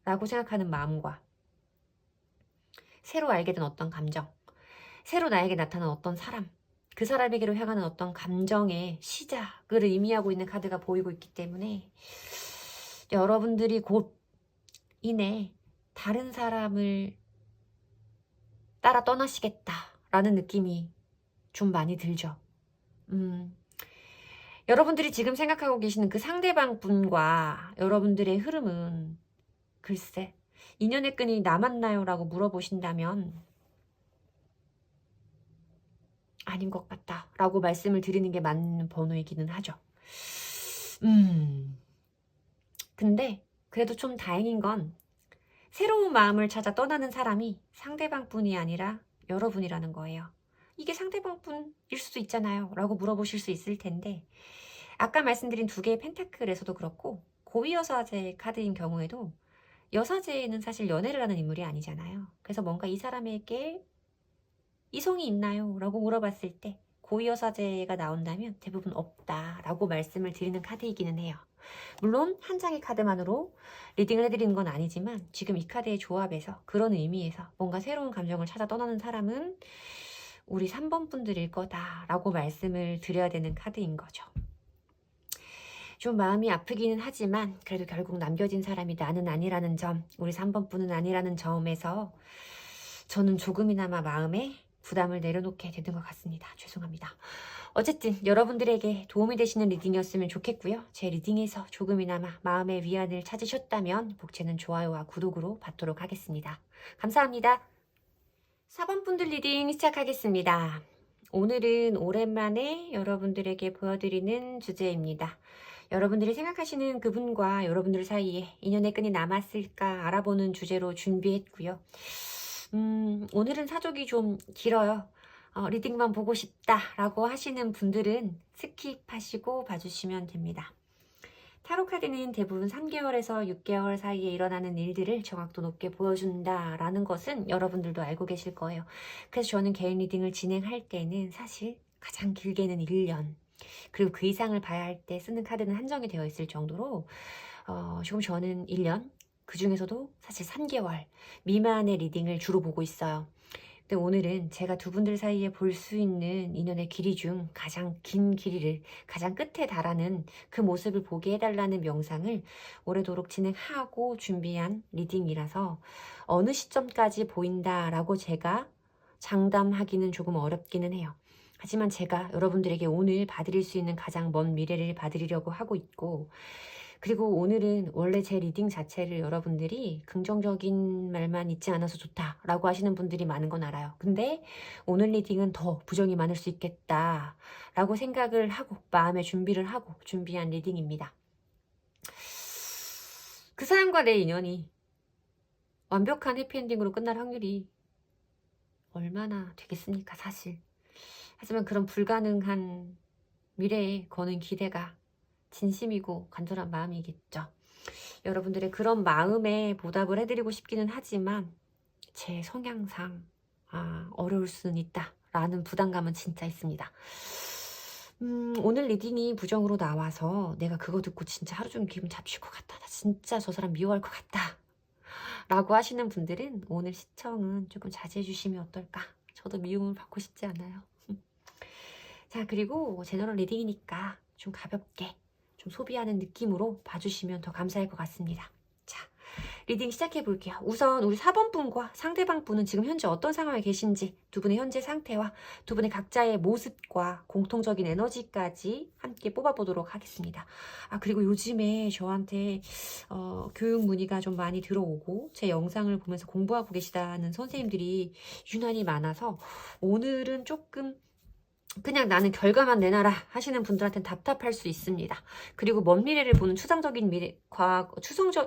라고 생각하는 마음과 새로 알게 된 어떤 감정, 새로 나에게 나타난 어떤 사람, 그 사람에게로 향하는 어떤 감정의 시작을 의미하고 있는 카드가 보이고 있기 때문에 여러분들이 곧 이내 다른 사람을 따라 떠나시겠다라는 느낌이 좀 많이 들죠. 여러분들이 지금 생각하고 계시는 그 상대방 분과 여러분들의 흐름은 글쎄 인연의 끈이 남았나요? 라고 물어보신다면 아닌 것 같다 라고 말씀을 드리는 게 맞는 번호이기는 하죠. 근데 그래도 좀 다행인 건 새로운 마음을 찾아 떠나는 사람이 상대방뿐이 아니라 여러분이라는 거예요. 이게 상대방뿐일 수도 있잖아요 라고 물어보실 수 있을 텐데 아까 말씀드린 두 개의 펜타클에서도 그렇고 고위여사제 카드인 경우에도 여사제는 사실 연애를 하는 인물이 아니잖아요. 그래서 뭔가 이 사람에게 이성이 있나요? 라고 물어봤을 때 고위여사제가 나온다면 대부분 없다라고 말씀을 드리는 카드이기는 해요. 물론 한 장의 카드만으로 리딩을 해드리는 건 아니지만 지금 이 카드의 조합에서 그런 의미에서 뭔가 새로운 감정을 찾아 떠나는 사람은 우리 3번 분들일 거다라고 말씀을 드려야 되는 카드인 거죠. 좀 마음이 아프기는 하지만 그래도 결국 남겨진 사람이 나는 아니라는 점, 우리 3번 분은 아니라는 점에서 저는 조금이나마 마음에 부담을 내려놓게 되는 것 같습니다. 죄송합니다. 어쨌든 여러분들에게 도움이 되시는 리딩이었으면 좋겠고요. 제 리딩에서 조금이나마 마음의 위안을 찾으셨다면 복채는 좋아요와 구독으로 받도록 하겠습니다. 감사합니다. 4번 분들 리딩 시작하겠습니다. 오늘은 오랜만에 여러분들에게 보여드리는 주제입니다. 여러분들이 생각하시는 그분과 여러분들 사이에 인연의 끈이 남았을까 알아보는 주제로 준비했고요. 오늘은 사족이 좀 길어요. 리딩만 보고 싶다라고 하시는 분들은 스킵하시고 봐주시면 됩니다. 타로 카드는 대부분 3개월에서 6개월 사이에 일어나는 일들을 정확도 높게 보여준다라는 것은 여러분들도 알고 계실 거예요. 그래서 저는 개인 리딩을 진행할 때는 사실 가장 길게는 1년 그리고 그 이상을 봐야 할 때 쓰는 카드는 한정이 되어 있을 정도로 지금 저는 1년 그 중에서도 사실 3개월 미만의 리딩을 주로 보고 있어요. 근데 오늘은 제가 두 분들 사이에 볼 수 있는 인연의 길이 중 가장 긴 길이를 가장 끝에 달하는 그 모습을 보게 해달라는 명상을 오래도록 진행하고 준비한 리딩이라서 어느 시점까지 보인다라고 제가 장담하기는 조금 어렵기는 해요. 하지만 제가 여러분들에게 오늘 봐드릴 수 있는 가장 먼 미래를 봐드리려고 하고 있고 그리고 오늘은 원래 제 리딩 자체를 여러분들이 긍정적인 말만 있지 않아서 좋다라고 하시는 분들이 많은 건 알아요. 근데 오늘 리딩은 더 부정이 많을 수 있겠다라고 생각을 하고 마음의 준비를 하고 준비한 리딩입니다. 그 사람과 내 인연이 완벽한 해피엔딩으로 끝날 확률이 얼마나 되겠습니까, 사실. 하지만 그런 불가능한 미래에 거는 기대가 진심이고 간절한 마음이겠죠. 여러분들의 그런 마음에 보답을 해드리고 싶기는 하지만 제 성향상 어려울 수는 있다 라는 부담감은 진짜 있습니다. 오늘 리딩이 부정으로 나와서 내가 그거 듣고 진짜 하루 종일 기분 잡칠 것 같다. 나 진짜 저 사람 미워할 것 같다 라고 하시는 분들은 오늘 시청은 조금 자제해 주시면 어떨까. 저도 미움을 받고 싶지 않아요. 자, 그리고 제너럴 리딩이니까 좀 가볍게 좀 소비하는 느낌으로 봐주시면 더 감사할 것 같습니다. 자, 리딩 시작해 볼게요. 우선 우리 4번 분과 상대방 분은 지금 현재 어떤 상황에 계신지 두 분의 현재 상태와 두 분의 각자의 모습과 공통적인 에너지까지 함께 뽑아보도록 하겠습니다. 그리고 요즘에 저한테 교육 문의가 좀 많이 들어오고 제 영상을 보면서 공부하고 계시다는 선생님들이 유난히 많아서 오늘은 조금 그냥 나는 결과만 내놔라 하시는 분들한테는 답답할 수 있습니다. 그리고 먼 미래를 보는 추상적인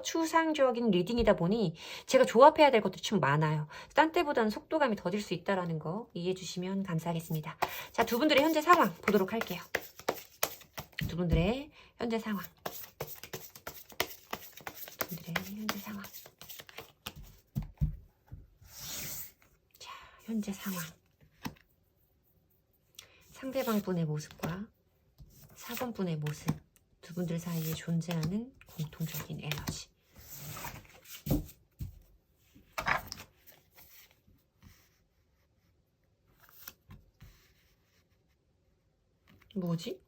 추상적인 리딩이다 보니 제가 조합해야 될 것들이 좀 많아요. 딴 때보다는 속도감이 더딜 수 있다는 거 이해해 주시면 감사하겠습니다. 자, 두 분들의 현재 상황 보도록 할게요. 두 분들의 현재 상황. 두 분들의 현재 상황. 자, 현재 상황. 상대방분의 모습과 4번분의 모습, 두 분들 사이에 존재하는 공통적인 에너지. 뭐지?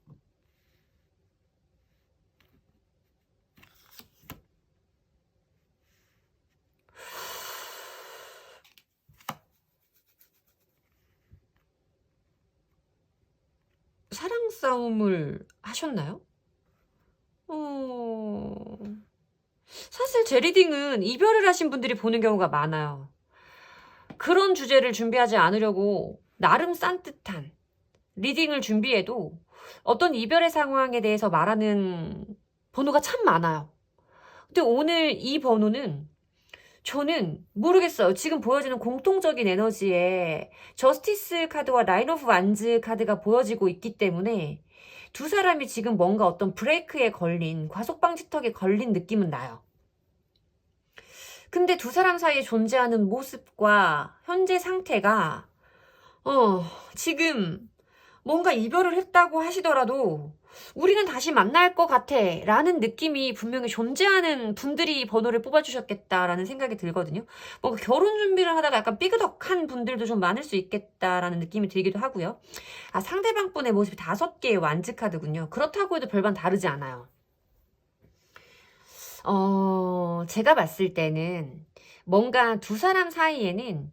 사랑 싸움을 하셨나요? 사실 제 리딩은 이별을 하신 분들이 보는 경우가 많아요. 그런 주제를 준비하지 않으려고 나름 싼뜻한 리딩을 준비해도 어떤 이별의 상황에 대해서 말하는 번호가 참 많아요. 근데 오늘 이 번호는 저는 모르겠어요. 지금 보여지는 공통적인 에너지에 저스티스 카드와 라인 오브 완즈 카드가 보여지고 있기 때문에 두 사람이 지금 뭔가 어떤 브레이크에 걸린, 과속방지턱에 걸린 느낌은 나요. 근데 두 사람 사이에 존재하는 모습과 현재 상태가 지금 뭔가 이별을 했다고 하시더라도 우리는 다시 만날 것 같아 라는 느낌이 분명히 존재하는 분들이 번호를 뽑아주셨겠다라는 생각이 들거든요. 뭔가 결혼 준비를 하다가 약간 삐그덕한 분들도 좀 많을 수 있겠다라는 느낌이 들기도 하고요. 상대방 분의 모습이 5개의 완즈 카드군요. 그렇다고 해도 별반 다르지 않아요. 제가 봤을 때는 뭔가 두 사람 사이에는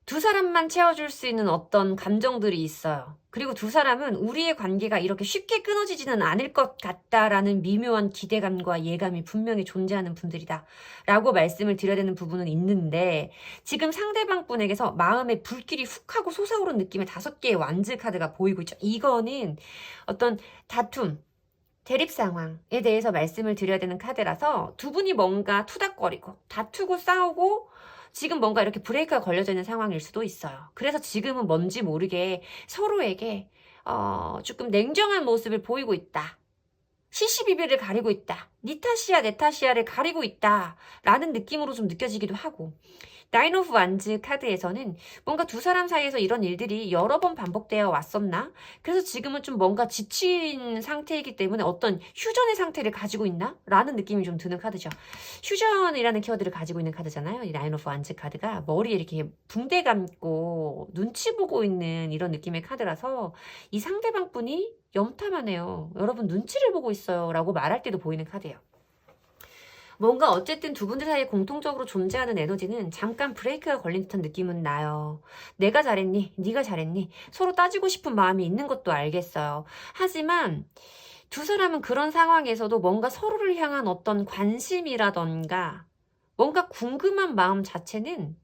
두 사람만 채워줄 수 있는 어떤 감정들이 있어요. 그리고 두 사람은 우리의 관계가 이렇게 쉽게 끊어지지는 않을 것 같다라는 미묘한 기대감과 예감이 분명히 존재하는 분들이다 라고 말씀을 드려야 되는 부분은 있는데, 지금 상대방 분에게서 마음에 불길이 훅 하고 솟아오른 느낌의 5개의 완즈 카드가 보이고 있죠. 이거는 어떤 다툼, 대립 상황에 대해서 말씀을 드려야 되는 카드라서 두 분이 뭔가 투닥거리고 다투고 싸우고 지금 뭔가 이렇게 브레이크가 걸려져 있는 상황일 수도 있어요. 그래서 지금은 뭔지 모르게 서로에게 조금 냉정한 모습을 보이고 있다. 시시비비를 가리고 있다. 니 탓이야 내 탓이야를 가리고 있다 라는 느낌으로 좀 느껴지기도 하고, 나인 오브 완즈 카드에서는 뭔가 두 사람 사이에서 이런 일들이 여러 번 반복되어 왔었나? 그래서 지금은 좀 뭔가 지친 상태이기 때문에 어떤 휴전의 상태를 가지고 있나? 라는 느낌이 좀 드는 카드죠. 휴전이라는 키워드를 가지고 있는 카드잖아요. 이 나인 오브 완즈 카드가 머리에 이렇게 붕대 감고 눈치 보고 있는 이런 느낌의 카드라서 이 상대방 분이 염탐하네요. 여러분 눈치를 보고 있어요 라고 말할 때도 보이는 카드예요. 뭔가 어쨌든 두 분들 사이에 공통적으로 존재하는 에너지는 잠깐 브레이크가 걸린 듯한 느낌은 나요. 내가 잘했니? 네가 잘했니? 서로 따지고 싶은 마음이 있는 것도 알겠어요. 하지만 두 사람은 그런 상황에서도 뭔가 서로를 향한 어떤 관심이라던가 뭔가 궁금한 마음 자체는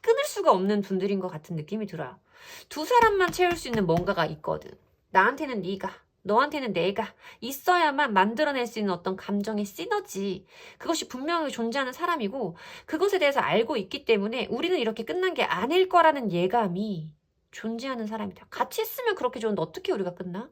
끊을 수가 없는 분들인 것 같은 느낌이 들어요. 두 사람만 채울 수 있는 뭔가가 있거든. 나한테는 네가, 너한테는 내가 있어야만 만들어낼 수 있는 어떤 감정의 시너지, 그것이 분명히 존재하는 사람이고 그것에 대해서 알고 있기 때문에 우리는 이렇게 끝난 게 아닐 거라는 예감이 존재하는 사람이다. 같이 있으면 그렇게 좋은데 어떻게 우리가 끝나?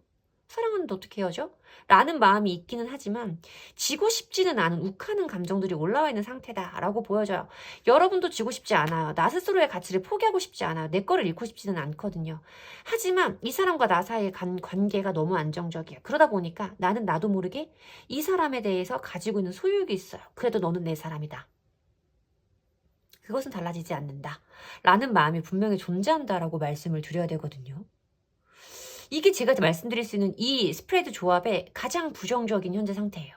사랑하는데 어떻게 헤어져? 라는 마음이 있기는 하지만 지고 싶지는 않은 욱하는 감정들이 올라와 있는 상태다라고 보여져요. 여러분도 지고 싶지 않아요. 나 스스로의 가치를 포기하고 싶지 않아요. 내 거를 잃고 싶지는 않거든요. 하지만 이 사람과 나 사이의 관계가 너무 안정적이야. 그러다 보니까 나는 나도 모르게 이 사람에 대해서 가지고 있는 소유욕이 있어요. 그래도 너는 내 사람이다. 그것은 달라지지 않는다. 라는 마음이 분명히 존재한다라고 말씀을 드려야 되거든요. 이게 제가 말씀드릴 수 있는 이 스프레드 조합의 가장 부정적인 현재 상태예요.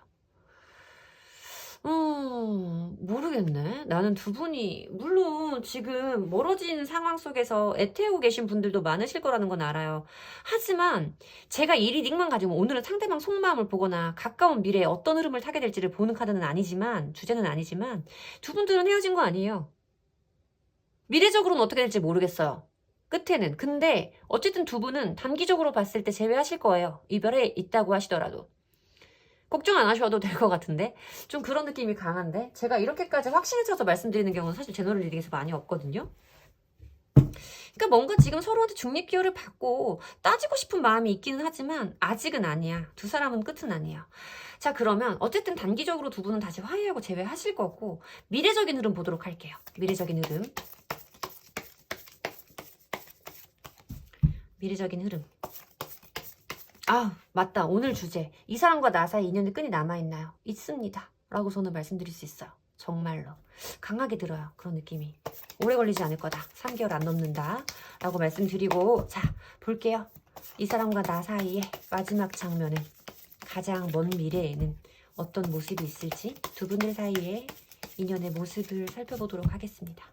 모르겠네. 나는 두 분이 물론 지금 멀어진 상황 속에서 애태우고 계신 분들도 많으실 거라는 건 알아요. 하지만 제가 이 리딩만 가지고 오늘은 상대방 속마음을 보거나 가까운 미래에 어떤 흐름을 타게 될지를 보는 카드는 아니지만, 주제는 아니지만 두 분들은 헤어진 거 아니에요. 미래적으로는 어떻게 될지 모르겠어요. 끝에는. 근데 어쨌든 두 분은 단기적으로 봤을 때 제외하실 거예요. 이별에 있다고 하시더라도. 걱정 안 하셔도 될 것 같은데? 좀 그런 느낌이 강한데? 제가 이렇게까지 확신에 차서 말씀드리는 경우는 사실 제너럴 리딩에서 많이 없거든요? 그러니까 뭔가 지금 서로한테 중립 기여를 받고 따지고 싶은 마음이 있기는 하지만 아직은 아니야. 두 사람은 끝은 아니에요. 자, 그러면 어쨌든 단기적으로 두 분은 다시 화해하고 재회하실 거고, 미래적인 흐름 보도록 할게요. 미래적인 흐름. 미래적인 흐름. 아, 맞다. 오늘 주제. 이 사람과 나 사이 인연의 끈이 남아있나요? 있습니다. 라고 저는 말씀드릴 수 있어요. 정말로. 강하게 들어요. 그런 느낌이. 오래 걸리지 않을 거다. 3개월 안 넘는다. 라고 말씀드리고, 자, 볼게요. 이 사람과 나 사이의 마지막 장면은, 가장 먼 미래에는 어떤 모습이 있을지 두 분들 사이의 인연의 모습을 살펴보도록 하겠습니다.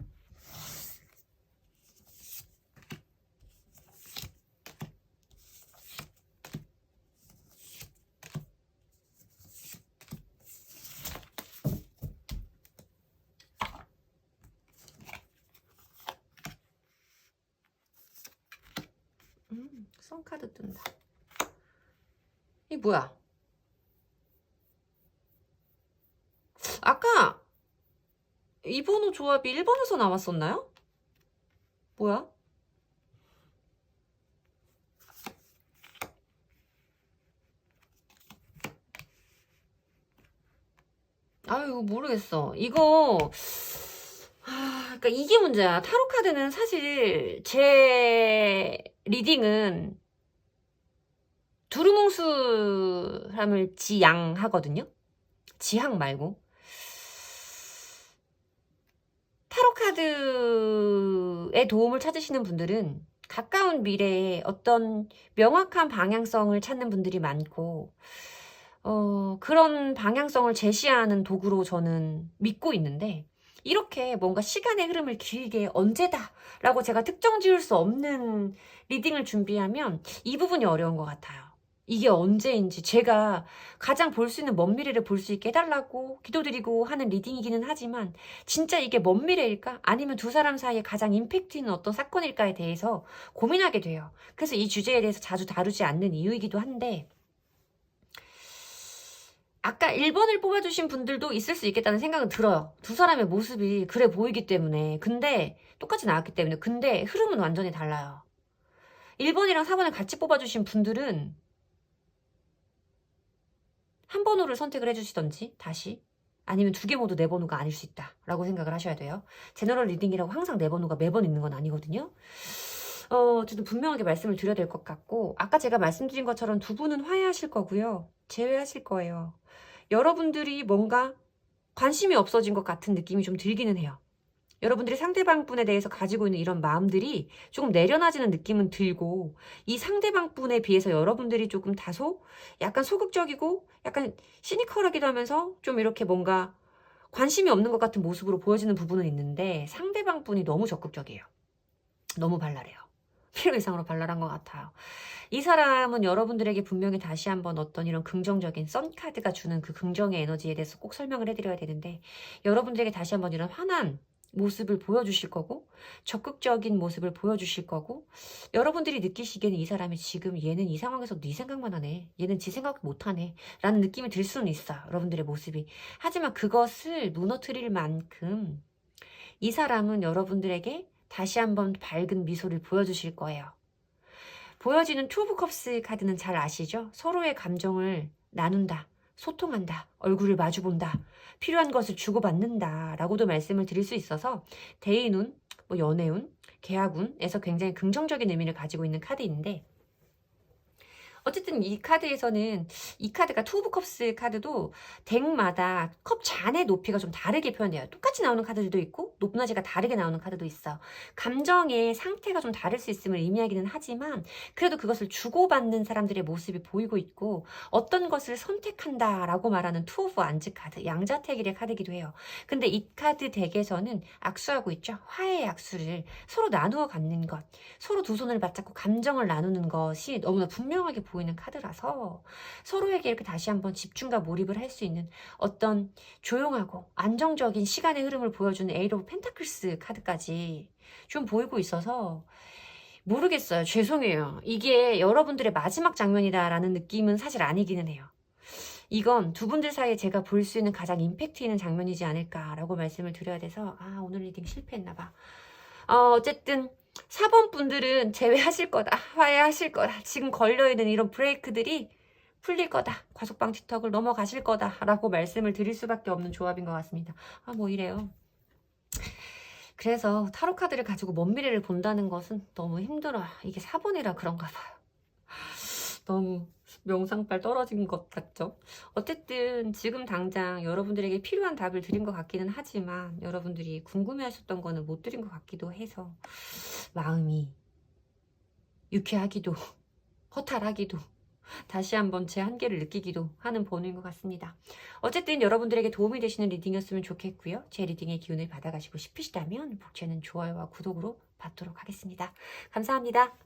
선카드 뜬다. 이 뭐야? 아까 이 번호 조합이 1번에서 나왔었나요? 뭐야? 아유, 모르겠어. 이거 그러니까 이게 문제야. 타로 카드는 사실 제 리딩은 두루뭉술함을 지양하거든요. 지향 말고. 타로 카드의 도움을 찾으시는 분들은 가까운 미래에 어떤 명확한 방향성을 찾는 분들이 많고, 그런 방향성을 제시하는 도구로 저는 믿고 있는데, 이렇게 뭔가 시간의 흐름을 길게 언제다 라고 제가 특정 지을 수 없는 리딩을 준비하면 이 부분이 어려운 것 같아요. 이게 언제인지 제가 가장 볼 수 있는 먼 미래를 볼 수 있게 해달라고 기도드리고 하는 리딩이기는 하지만, 진짜 이게 먼 미래일까? 아니면 두 사람 사이에 가장 임팩트 있는 어떤 사건일까에 대해서 고민하게 돼요. 그래서 이 주제에 대해서 자주 다루지 않는 이유이기도 한데, 아까 1번을 뽑아주신 분들도 있을 수 있겠다는 생각은 들어요. 두 사람의 모습이 그래 보이기 때문에. 근데 똑같이 나왔기 때문에. 근데 흐름은 완전히 달라요. 1번이랑 4번을 같이 뽑아주신 분들은 한 번호를 선택을 해주시던지 다시, 아니면 두 개 모두 네 번호가 아닐 수 있다 라고 생각을 하셔야 돼요. 제너럴 리딩이라고 항상 네 번호가 매번 있는 건 아니거든요. 어쨌든 분명하게 말씀을 드려야 될 것 같고, 아까 제가 말씀드린 것처럼 두 분은 화해하실 거고요. 재회하실 거예요. 여러분들이 뭔가 관심이 없어진 것 같은 느낌이 좀 들기는 해요. 여러분들이 상대방 분에 대해서 가지고 있는 이런 마음들이 조금 내려놔지는 느낌은 들고, 이 상대방 분에 비해서 여러분들이 조금 다소 약간 소극적이고 약간 시니컬하기도 하면서 좀 이렇게 뭔가 관심이 없는 것 같은 모습으로 보여지는 부분은 있는데, 상대방 분이 너무 적극적이에요. 너무 발랄해요. 필요 이상으로 발랄한 것 같아요. 이 사람은 여러분들에게 분명히 다시 한번 어떤 이런 긍정적인 선카드가 주는 그 긍정의 에너지에 대해서 꼭 설명을 해드려야 되는데, 여러분들에게 다시 한번 이런 환한 모습을 보여주실 거고, 적극적인 모습을 보여주실 거고, 여러분들이 느끼시기에는 이 사람이 지금 얘는 이 상황에서 네 생각만 하네, 얘는 지 생각 못하네 라는 느낌이 들 수는 있어요. 여러분들의 모습이. 하지만 그것을 무너뜨릴 만큼 이 사람은 여러분들에게 다시 한번 밝은 미소를 보여주실 거예요. 보여지는 투 오브 컵스 카드는 잘 아시죠? 서로의 감정을 나눈다, 소통한다, 얼굴을 마주본다, 필요한 것을 주고받는다 라고도 말씀을 드릴 수 있어서, 대인운, 뭐 연애운, 계약운에서 굉장히 긍정적인 의미를 가지고 있는 카드인데, 어쨌든 이 카드에서는, 이 카드가 투 오브 컵스 카드도 덱마다 컵 잔의 높이가 좀 다르게 표현돼요. 똑같이 나오는 카드들도 있고 높낮이가 다르게 나오는 카드도 있어. 감정의 상태가 좀 다를 수 있음을 의미하기는 하지만, 그래도 그것을 주고받는 사람들의 모습이 보이고 있고, 어떤 것을 선택한다라고 말하는 투 오브 안즈 카드, 양자택일의 카드이기도 해요. 근데 이 카드 덱에서는 악수하고 있죠. 화해의 악수를 서로 나누어 갖는 것, 서로 두 손을 맞잡고 감정을 나누는 것이 너무나 분명하게 보이는 카드라서, 서로에게 이렇게 다시 한번 집중과 몰입을 할 수 있는 어떤 조용하고 안정적인 시간의 흐름을 보여주는 에이트 오브 펜타클스 카드까지 좀 보이고 있어서, 모르겠어요. 죄송해요. 이게 여러분들의 마지막 장면이다라는 느낌은 사실 아니기는 해요. 이건 두 분들 사이에 제가 볼 수 있는 가장 임팩트 있는 장면이지 않을까라고 말씀을 드려야 돼서, 오늘 리딩 실패했나봐. 어쨌든 4번 분들은 제외하실 거다, 화해하실 거다, 지금 걸려있는 이런 브레이크들이 풀릴 거다, 과속방 뒤턱을 넘어가실 거다 라고 말씀을 드릴 수밖에 없는 조합인 것 같습니다. 뭐 이래요. 그래서 타로 카드를 가지고 먼 미래를 본다는 것은 너무 힘들어요. 이게 사본이라 그런가 봐요. 너무 명상빨 떨어진 것 같죠? 어쨌든 지금 당장 여러분들에게 필요한 답을 드린 것 같기는 하지만 여러분들이 궁금해하셨던 거는 못 드린 것 같기도 해서 마음이 유쾌하기도 허탈하기도 다시 한번 제 한계를 느끼기도 하는 번호인 것 같습니다. 어쨌든 여러분들에게 도움이 되시는 리딩이었으면 좋겠고요. 제 리딩의 기운을 받아가시고 싶으시다면 복채는 좋아요와 구독으로 받도록 하겠습니다. 감사합니다.